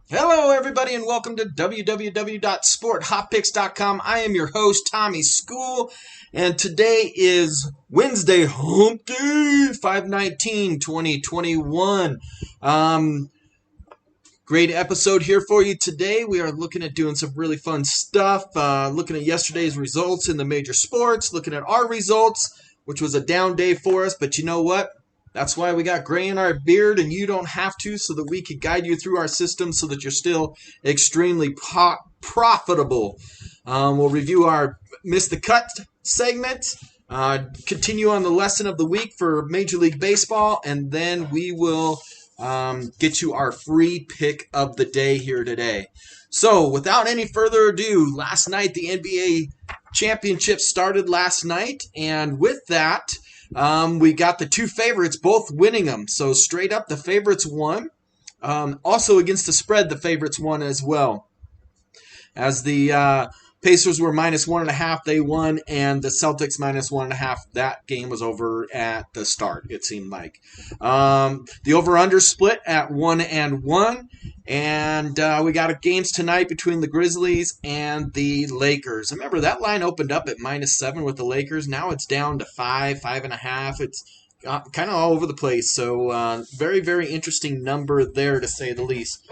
Hello, everybody, and welcome to www.sporthotpicks.com. I am your host, Tommy School, and today is Wednesday, Hump Day, 5/19/2021. Great episode here for you today. We are looking at doing some really fun stuff, looking at yesterday's results in the major sports, looking at our results, which was a down day for us, but you know what? That's why we got gray in our beard, and you don't have to, so that we can guide you through our system so that you're still extremely profitable. We'll review our Miss the Cut segment, continue on the lesson of the week for Major League Baseball, and then we will get you our free pick of the day here today. So, without any further ado, last night the NBA championship started last night, and with that, we got the two favorites both winning them. So straight up, the favorites won. Also against the spread, the favorites won as well. As the Pacers were -1.5, they won, and the Celtics -1.5. That game was over at the start, it seemed like. The over-under split at 1-1, and we got games tonight between the Grizzlies and the Lakers. Remember, that line opened up at -7 with the Lakers. Now it's down to 5, 5.5. It's kind of all over the place. So very, very interesting number there, to say the least.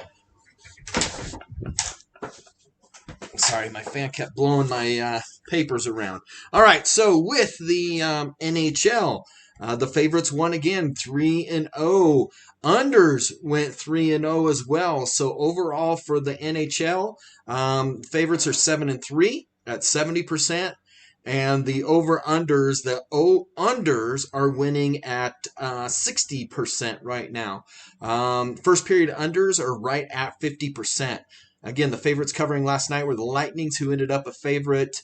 Sorry, my fan kept blowing my papers around. All right, so with the NHL, the favorites won again, 3-0. Unders went 3-0 as well. So overall for the NHL, favorites are 7-3 at 70%. And the over-unders, the unders are winning at 60% right now. First period unders are right at 50%. Again, the favorites covering last night were the Lightnings, who ended up a favorite.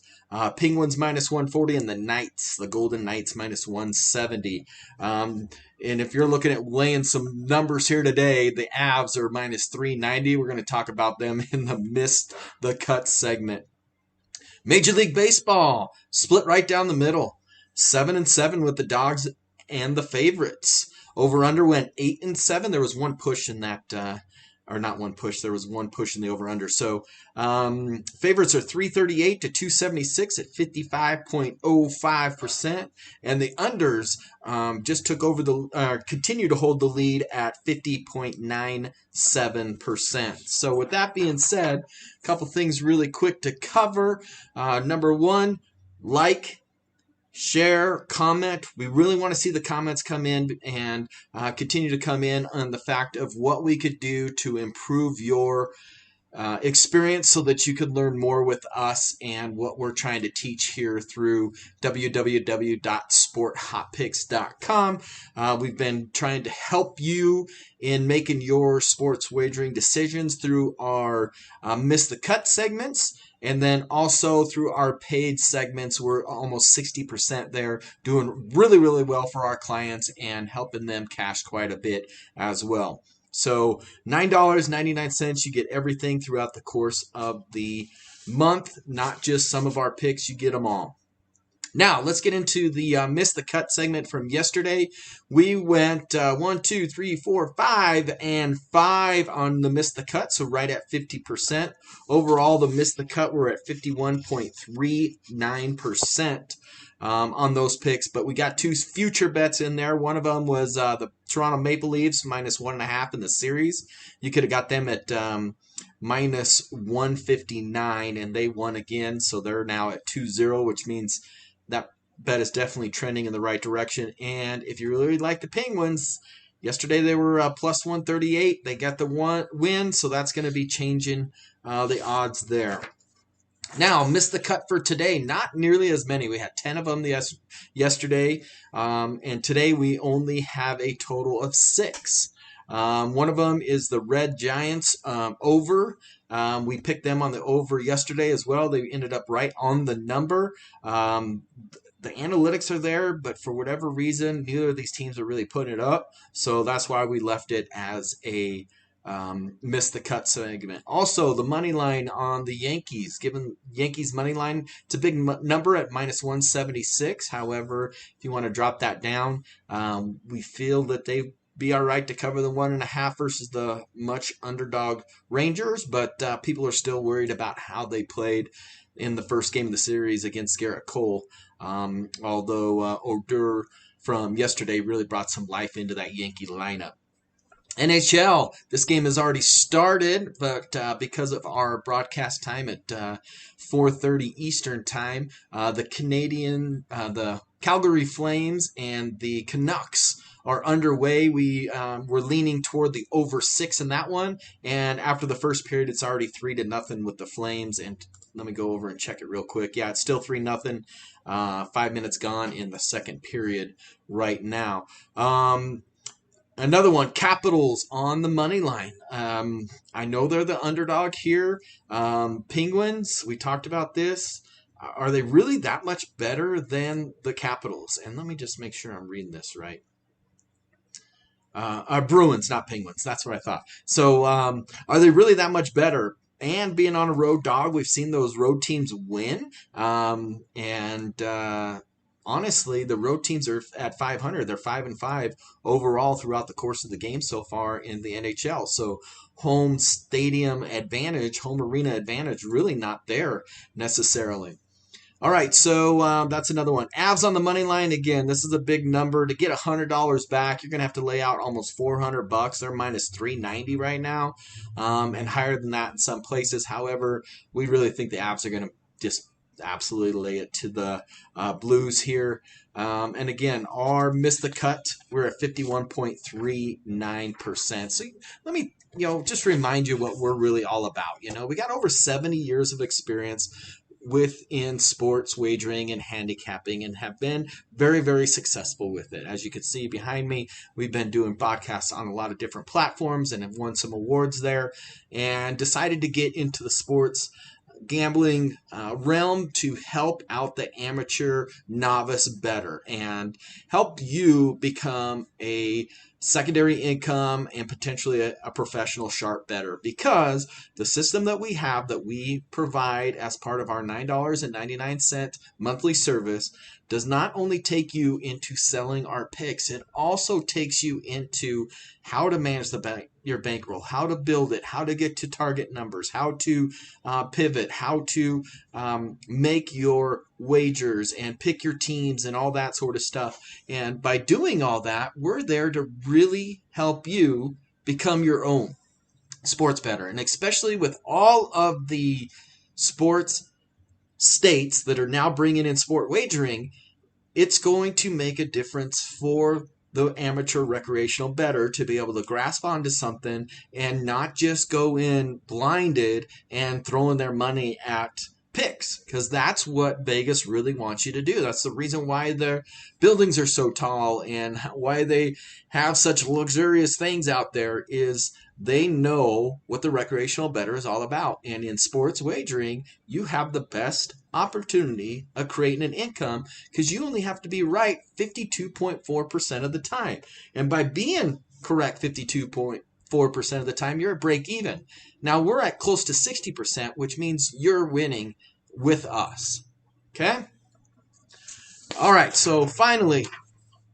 Penguins -140, and the Knights, the Golden Knights, -170. And if you're looking at laying some numbers here today, the Avs are -390. We're going to talk about them in the Missed the Cut segment. Major League Baseball split right down the middle, 7-7 with the Dogs and the favorites. Over/under went 8-7. There was one push in that. Or not one push, there was one push in the over-under. So favorites are 338 to 276 at 55.05%. And the unders just took over continue to hold the lead at 50.97%. So with that being said, a couple things really quick to cover. Number one, share, comment. We really want to see the comments come in and continue to come in on the fact of what we could do to improve your experience so that you could learn more with us and what we're trying to teach here through www.sporthotpicks.com. We've been trying to help you in making your sports wagering decisions through our Miss the Cut segments. And then also through our paid segments, we're almost 60% there, doing really, really well for our clients and helping them cash quite a bit as well. So $9.99, you get everything throughout the course of the month, not just some of our picks, you get them all. Now, let's get into the Miss the Cut segment from yesterday. We went 1, 2, 3, 4, 5, and 5 on the Miss the Cut, so right at 50%. Overall, the Miss the Cut, we're at 51.39% on those picks, but we got two future bets in there. One of them was the Toronto Maple Leafs -1.5 in the series. You could have got them at -159, and they won again, so they're now at 2-0, which means that bet is definitely trending in the right direction. And if you really like the Penguins, yesterday they were +138. They got the win, so that's going to be changing the odds there. Now, Missed the Cut for today, not nearly as many. We had 10 of them yesterday, and today we only have a total of 6. One of them is the Red Giants over. We picked them on the over yesterday as well. They ended up right on the number. The analytics are there, but for whatever reason, neither of these teams are really putting it up. So that's why we left it as a miss the cut segment. Also, the money line on the Yankees, given Yankees money line, it's a big number at minus 176. However, if you want to drop that down, we feel that they be all right to cover the 1.5 versus the much underdog Rangers, but people are still worried about how they played in the first game of the series against Garrett Cole. Although Odor from yesterday really brought some life into that Yankee lineup. NHL, this game has already started, but because of our broadcast time at 4:30 Eastern time, the Calgary Flames and the Canucks are underway. We're leaning toward the over 6 in that one, and after the first period, it's already 3-0 with the Flames. And let me go over and check it real quick. Yeah, it's still 3-0. 5 minutes gone in the second period right now. Another one, Capitals on the money line. I know they're the underdog here. Penguins, we talked about this. Are they really that much better than the Capitals? And let me just make sure I'm reading this right. Bruins, not Penguins. That's what I thought. So are they really that much better? And being on a road dog, we've seen those road teams win. Honestly, the road teams are at 500. They're 5-5 overall throughout the course of the game so far in the NHL. So home stadium advantage, home arena advantage, really not there necessarily. All right, so that's another one. Avs on the money line again. This is a big number. To get $100 back, you're gonna have to lay out almost $400. They're minus 390 right now, and higher than that in some places. However, we really think the Avs are gonna just absolutely lay it to the Blues here. And again, our miss the cut, we're at 51.39%. So let me just remind you what we're really all about. We got over 70 years of experience within sports wagering and handicapping, and have been very, very successful with it. As you can see behind me, we've been doing podcasts on a lot of different platforms and have won some awards there, and decided to get into the sports gambling realm to help out the amateur novice better and help you become a secondary income and potentially a professional sharp better, because the system that we have, that we provide as part of our $9.99 monthly service, does not only take you into selling our picks, it also takes you into how to manage your bankroll, how to build it, how to get to target numbers, how to pivot, how to make your wagers and pick your teams and all that sort of stuff. And by doing all that, we're there to really help you become your own sports bettor. And especially with all of the sports states that are now bringing in sport wagering, it's going to make a difference for the amateur recreational bettor to be able to grasp onto something and not just go in blinded and throwing their money at picks, because that's what Vegas really wants you to do. That's the reason why their buildings are so tall and why they have such luxurious things out there, is they know what the recreational bettor is all about. And in sports wagering, you have the best opportunity of creating an income, because you only have to be right 52.4% of the time. And by being correct 52.4% of the time, you're at break even. Now we're at close to 60%, which means you're winning with us. Okay? All right, so finally,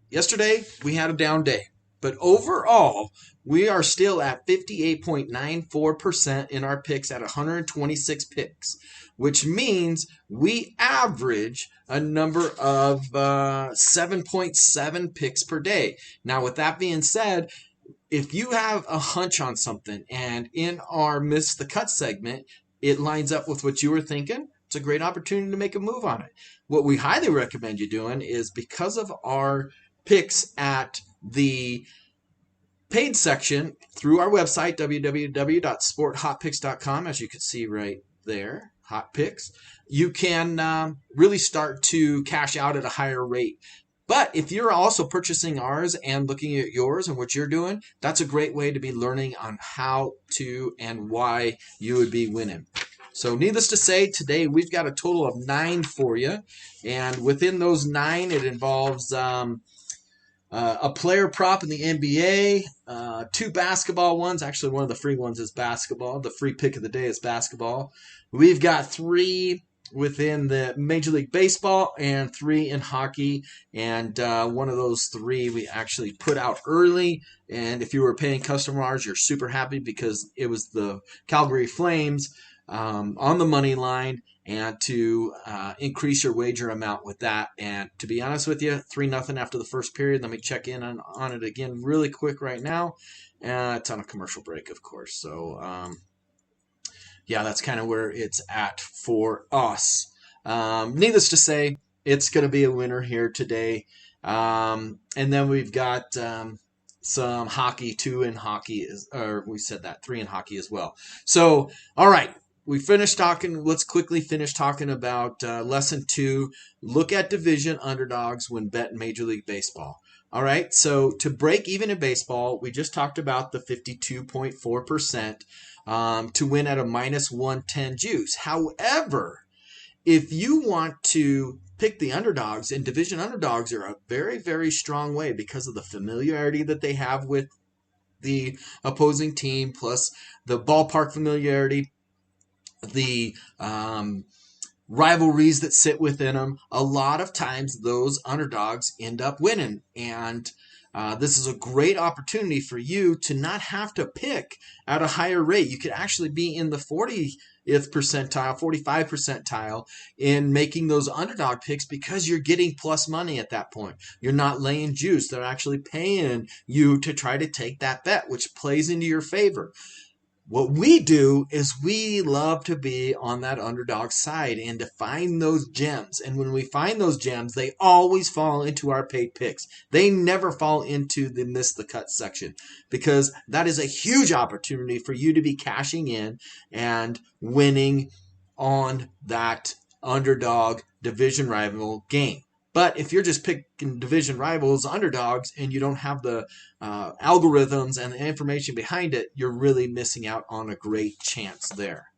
yesterday we had a down day, but overall we are still at 58.94% in our picks at 126 picks, which means we average a number of 7.7 picks per day. Now, with that being said, if you have a hunch on something and in our Miss the Cut segment, it lines up with what you were thinking, it's a great opportunity to make a move on it. What we highly recommend you doing is, because of our picks at the paid section through our website, www.sporthotpicks.com, as you can see right there, hot picks, you can really start to cash out at a higher rate. But if you're also purchasing ours and looking at yours and what you're doing, that's a great way to be learning on how to and why you would be winning. So needless to say, today we've got a total of 9 for you. And within those 9, it involves a player prop in the NBA, 2 basketball ones. Actually, one of the free ones is basketball. The free pick of the day is basketball. We've got 3 within the Major League Baseball and 3 in hockey. And one of those 3 we actually put out early. And if you were paying customers, you're super happy because it was the Calgary Flames on the money line, and to increase your wager amount with that. And to be honest with you, 3-0 after the first period. Let me check in on it again really quick right now. It's on a commercial break, of course. So, yeah, that's kind of where it's at for us. Needless to say, it's going to be a winner here today. And then we've got some hockey, 2 in hockey, or we said that, 3 in hockey as well. So, all right. We finished talking. Let's quickly finish talking about lesson 2. Look at division underdogs when betting Major League Baseball. All right. So to break even in baseball, we just talked about the 52.4% to win at a minus 110 juice. However, if you want to pick the underdogs, and division underdogs are a very, very strong way because of the familiarity that they have with the opposing team, plus the ballpark familiarity, the rivalries that sit within them. A lot of times those underdogs end up winning. And this is a great opportunity for you to not have to pick at a higher rate. You could actually be in the 40th percentile, 45 percentile in making those underdog picks because you're getting plus money at that point. You're not laying juice. They're actually paying you to try to take that bet, which plays into your favor. What we do is we love to be on that underdog side and to find those gems. And when we find those gems, they always fall into our paid picks. They never fall into the miss the cut section, because that is a huge opportunity for you to be cashing in and winning on that underdog division rival game. But if you're just picking division rivals, underdogs, and you don't have the algorithms and the information behind it, you're really missing out on a great chance there.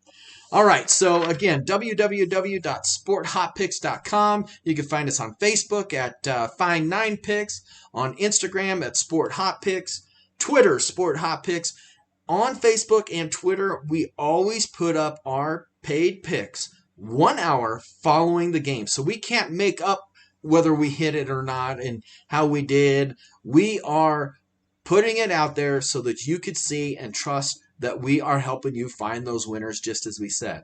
All right, so again, www.sporthotpicks.com. You can find us on Facebook at Find9Picks, on Instagram at SportHotPicks, Twitter, SportHotPicks. On Facebook and Twitter, we always put up our paid picks 1 hour following the game. So we can't make up whether we hit it or not and how we did. We are putting it out there so that you could see and trust that we are helping you find those winners, just as we said.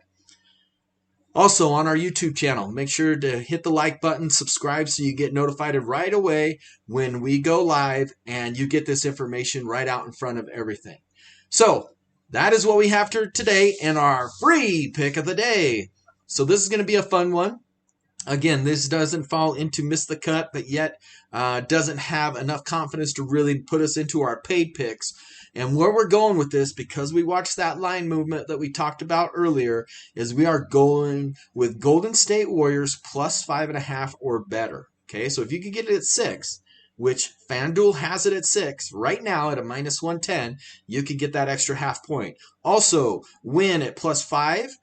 Also, on our YouTube channel, make sure to hit the like button, subscribe so you get notified right away when we go live, and you get this information right out in front of everything. So that is what we have for today and our free pick of the day. So this is going to be a fun one. Again, this doesn't fall into miss the cut, but yet doesn't have enough confidence to really put us into our paid picks. And where we're going with this, because we watched that line movement that we talked about earlier, is we are going with Golden State Warriors plus 5.5 or better. Okay, so if you could get it at 6, which FanDuel has it at 6 right now at a minus 110, you could get that extra half point. Also, win at plus 5.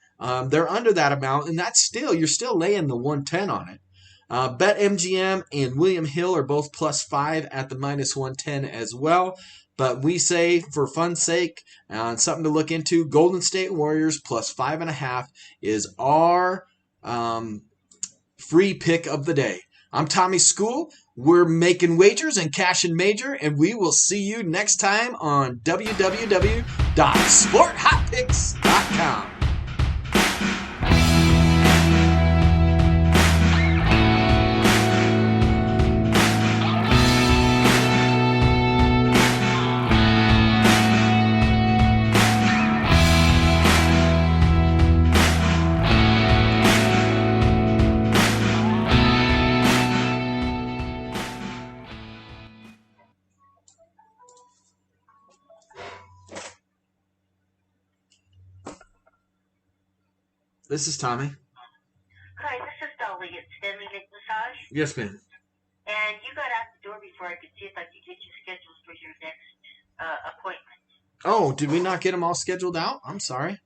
They're under that amount, and that's still, you're still laying the 110 on it. BetMGM and William Hill are both plus 5 at the minus 110 as well. But we say, for fun's sake, something to look into, Golden State Warriors plus 5.5 is our free pick of the day. I'm Tommy School. We're making wagers and cashing major, and we will see you next time on www.sporthotpicks.com. This is Tommy. Hi, this is Dolly at Stanley Lake Massage. Yes, ma'am. And you guys before I could see if I could get you scheduled for your next appointment. Oh, did we not get them all scheduled out? I'm sorry.